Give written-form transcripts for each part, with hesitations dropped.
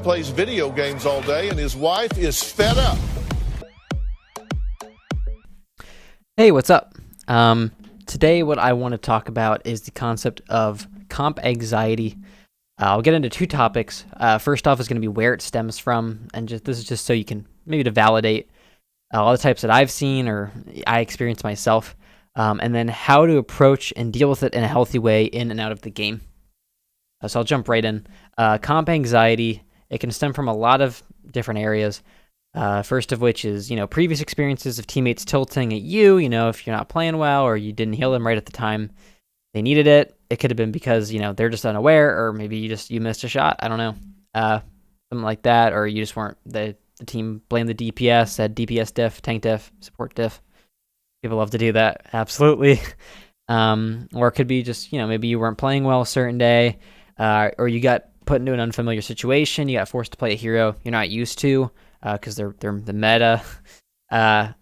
plays video games all day, and his wife is fed up. Hey, what's up? Today what I want to talk about is the concept of comp anxiety. I'll get into two topics. First off is going to be where it stems from, and this is just so you can maybe to validate all the types that I've seen or I experienced myself, and then how to approach and deal with it in a healthy way in and out of the game. So I'll jump right in. Comp anxiety, it can stem from a lot of different areas. First of which is, previous experiences of teammates tilting at you, if you're not playing well or you didn't heal them right at the time they needed it. It could have been because, they're just unaware, or maybe you missed a shot. I don't know. Something like that, or you just weren't, the team blamed the DPS, said DPS diff, tank diff, support diff. People love to do that. Absolutely. Or it could be just, maybe you weren't playing well a certain day, or you got put into an unfamiliar situation. You got forced to play a hero you're not used to, because they're the meta,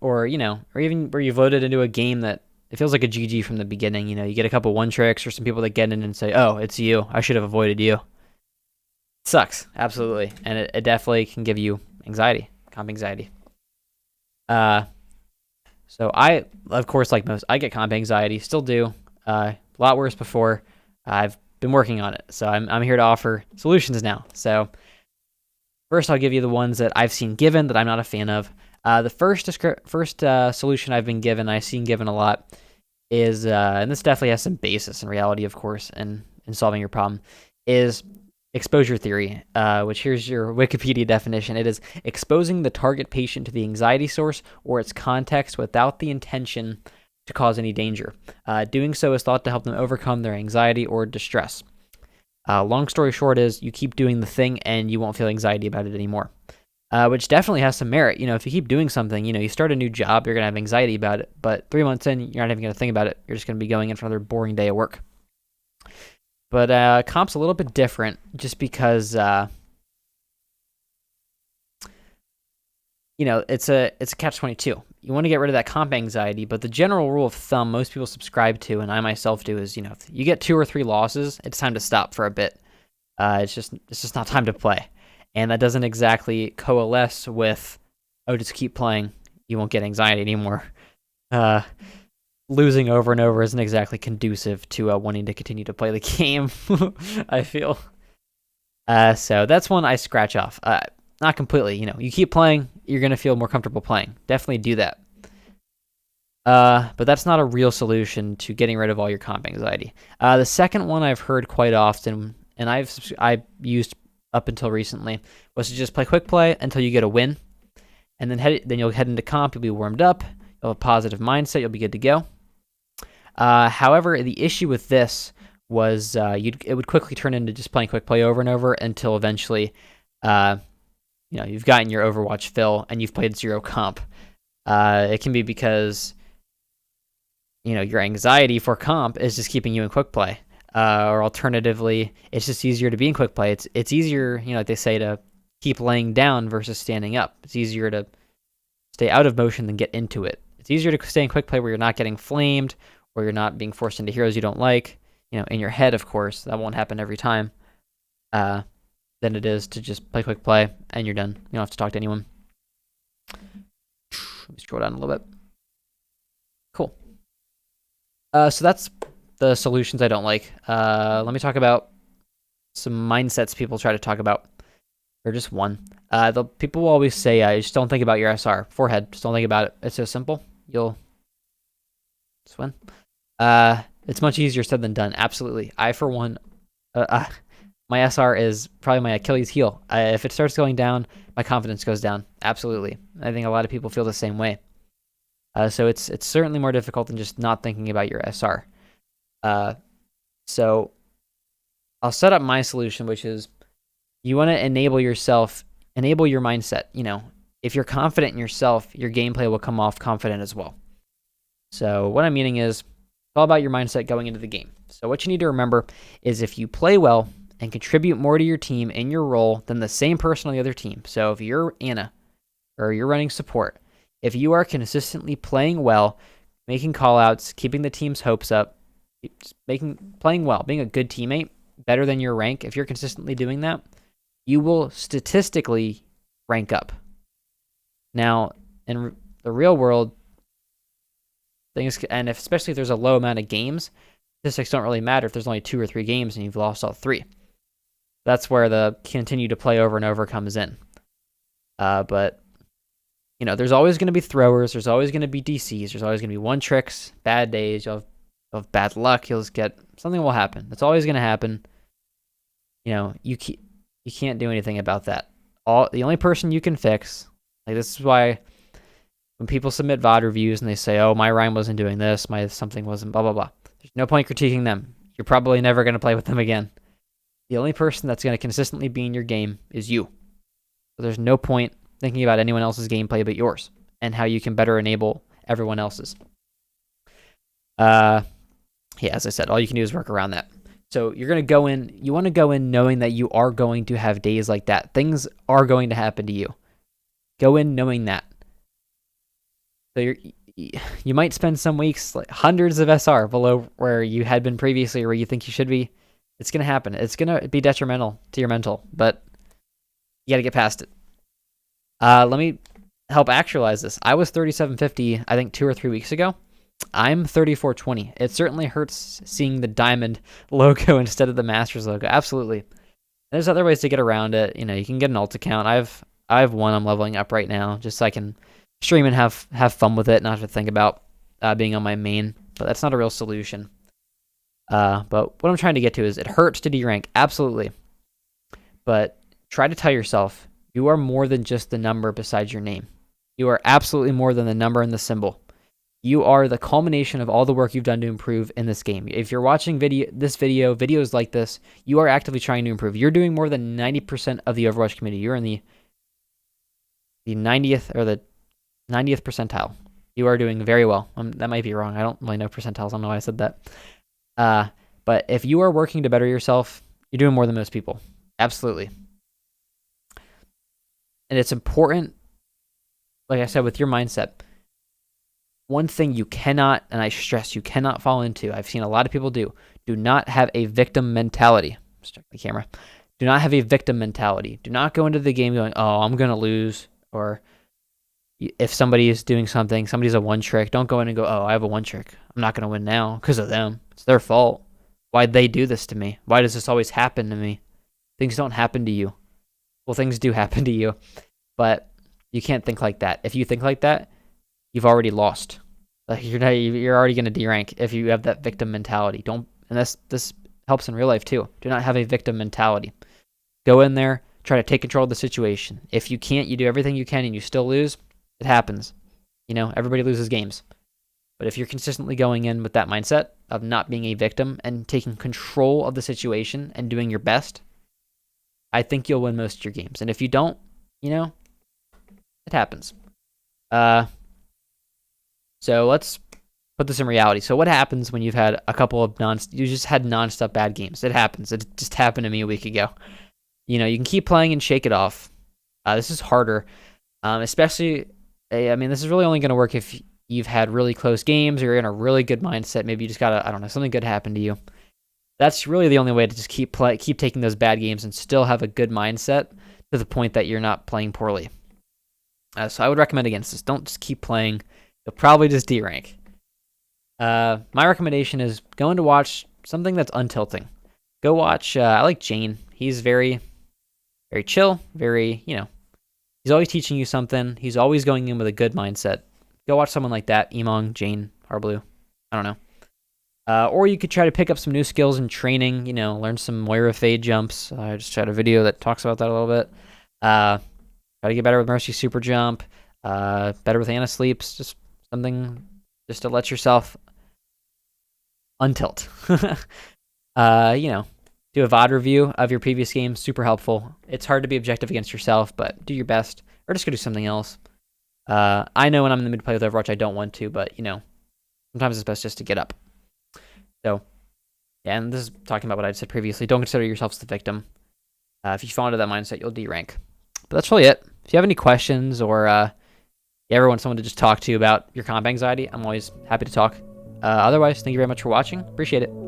or even where you voted into a game that it feels like a GG from the beginning. You get a couple one tricks or some people that get in and say, "Oh, it's you. I should have avoided you." It sucks, absolutely, and it definitely can give you anxiety, comp anxiety. So I, of course, like most, I get comp anxiety, still do. A lot worse before. I've been working on it, so I'm here to offer solutions now. So first, I'll give you the ones that I've seen given that I'm not a fan of. The first solution I've seen given a lot is, and this definitely has some basis in reality, of course, in solving your problem, is exposure theory, which here's your Wikipedia definition. It is exposing the target patient to the anxiety source or its context without the intention to cause any danger. Doing so is thought to help them overcome their anxiety or distress. Long story short is you keep doing the thing and you won't feel anxiety about it anymore, which definitely has some merit. If you keep doing something, you start a new job, you're going to have anxiety about it, but 3 months in, you're not even going to think about it. You're just going to be going in for another boring day of work. But comp's a little bit different just because, it's a catch-22. You want to get rid of that comp anxiety, but the general rule of thumb most people subscribe to, and I myself do, is, if you get 2 or 3 losses, it's time to stop for a bit. It's just not time to play. And that doesn't exactly coalesce with, just keep playing, you won't get anxiety anymore. Losing over and over isn't exactly conducive to wanting to continue to play the game, I feel. So that's one I scratch off. Not completely, you keep playing, you're going to feel more comfortable playing. Definitely do that. But that's not a real solution to getting rid of all your comp anxiety. The second one I've heard quite often, and I've used up until recently, was to just play quick play until you get a win. And then you'll head into comp, you'll be warmed up, you'll have a positive mindset, you'll be good to go. However, the issue with this was it would quickly turn into just playing quick play over and over until eventually you've gotten your Overwatch fill and you've played 0 comp. It can be because your anxiety for comp is just keeping you in quick play, or alternatively, it's just easier to be in quick play. It's easier, like they say, to keep laying down versus standing up. It's easier to stay out of motion than get into it. It's easier to stay in quick play where you're not getting flamed, or you're not being forced into heroes you don't like. In your head, of course, that won't happen every time. Than it is to just play quick play and you're done. You don't have to talk to anyone. Let me scroll down a little bit. Cool. So that's the solutions I don't like. Let me talk about some mindsets people try to talk about. Or just one. The people will always say, just don't think about your SR. Forehead, just don't think about it. It's so simple. You'll just win. It's much easier said than done. Absolutely. I, for one, my SR is probably my Achilles heel. If it starts going down, my confidence goes down. Absolutely. I think a lot of people feel the same way. So it's certainly more difficult than just not thinking about your SR. So I'll set up my solution, which is you want to enable your mindset. If you're confident in yourself, your gameplay will come off confident as well. So what I'm meaning is it's all about your mindset going into the game. So what you need to remember is if you play well and contribute more to your team in your role than the same person on the other team. So if you're Anna or you're running support, if you are consistently playing well, making callouts, keeping the team's hopes up, playing well, being a good teammate, better than your rank, if you're consistently doing that, you will statistically rank up. Now, in the real world, things, and especially if there's a low amount of games, statistics don't really matter if there's only 2 or 3 games and you've lost all 3. That's where the continue to play over and over comes in. But, there's always going to be throwers. There's always going to be DCs. There's always going to be one tricks, bad days. You'll have bad luck. You'll just get, something will happen. That's always going to happen. You can't do anything about that. The only person you can fix, like this is why when people submit VOD reviews and they say, oh, my rhyme wasn't doing this, my something wasn't blah, blah, blah. There's no point critiquing them. You're probably never going to play with them again. The only person that's going to consistently be in your game is you. So there's no point thinking about anyone else's gameplay but yours and how you can better enable everyone else's. As I said, all you can do is work around that. So you're going to go in, you want to go in knowing that you are going to have days like that. Things are going to happen to you. Go in knowing that. So you might spend some weeks like hundreds of SR below where you had been previously or where you think you should be. It's going to happen. It's going to be detrimental to your mental, but you got to get past it. Let me help actualize this. I was 3750, I think 2 or 3 weeks ago. I'm 3420. It certainly hurts seeing the diamond logo instead of the Masters logo. Absolutely. There's other ways to get around it. You can get an alt account. I've one I'm leveling up right now just so I can stream and have fun with it, not have to think about being on my main. But that's not a real solution. But what I'm trying to get to is it hurts to derank. Absolutely. But try to tell yourself you are more than just the number beside your name. You are absolutely more than the number and the symbol. You are the culmination of all the work you've done to improve in this game. If you're watching videos like this, you are actively trying to improve. You're doing more than 90% of the Overwatch community. You're in the 90th or the 90th percentile. You are doing very well. That might be wrong. I don't really know percentiles. I don't know why I said that. But if you are working to better yourself, you're doing more than most people. Absolutely. And it's important, like I said, with your mindset. One thing you cannot, and I stress you cannot fall into, I've seen a lot of people do not have a victim mentality. Let's check the camera. Do not have a victim mentality. Do not go into the game going, oh, I'm going to lose. Or if somebody is doing something, somebody's a one trick, don't go in and go, oh, I have a one trick. I'm not going to win now because of them. It's their fault. Why'd they do this to me? Why does this always happen to me? Things don't happen to you. Well, things do happen to you, but you can't think like that. If you think like that, you've already lost. Like you're already going to derank if you have that victim mentality. And this helps in real life too. Do not have a victim mentality. Go in there, try to take control of the situation. If you can't, you do everything you can and you still lose. It happens. Everybody loses games. But if you're consistently going in with that mindset of not being a victim and taking control of the situation and doing your best, I think you'll win most of your games. And if you don't, it happens. So let's put this in reality. So what happens when you've had a couple of you just had non-stop bad games? It happens. It just happened to me a week ago. You can keep playing and shake it off. This is harder, especially. This is really only going to work if you've had really close games or you're in a really good mindset. Maybe you just got something good happen to you. That's really the only way to just keep taking those bad games and still have a good mindset to the point that you're not playing poorly. So I would recommend against this. Don't just keep playing. You'll probably just derank. My recommendation is going to watch something that's untilting. Go watch, I like Jane. He's very, very chill, very, he's always teaching you something. He's always going in with a good mindset. Go watch someone like that, Emong, Jane, Harblue. I don't know. Or you could try to pick up some new skills in training, learn some Moira Fade jumps. I just tried a video that talks about that a little bit. Try to get better with Mercy Super Jump, better with Anna Sleeps, just something just to let yourself untilt. Do a VOD review of your previous game, super helpful. It's hard to be objective against yourself, but do your best, or just go do something else. I know when I'm in the mood to play with Overwatch, I don't want to, but, sometimes it's best just to get up. So, yeah, and this is talking about what I said previously. Don't consider yourselves the victim. If you fall into that mindset, you'll derank. But that's really it. If you have any questions or you ever want someone to just talk to you about your comp anxiety, I'm always happy to talk. Otherwise, thank you very much for watching. Appreciate it.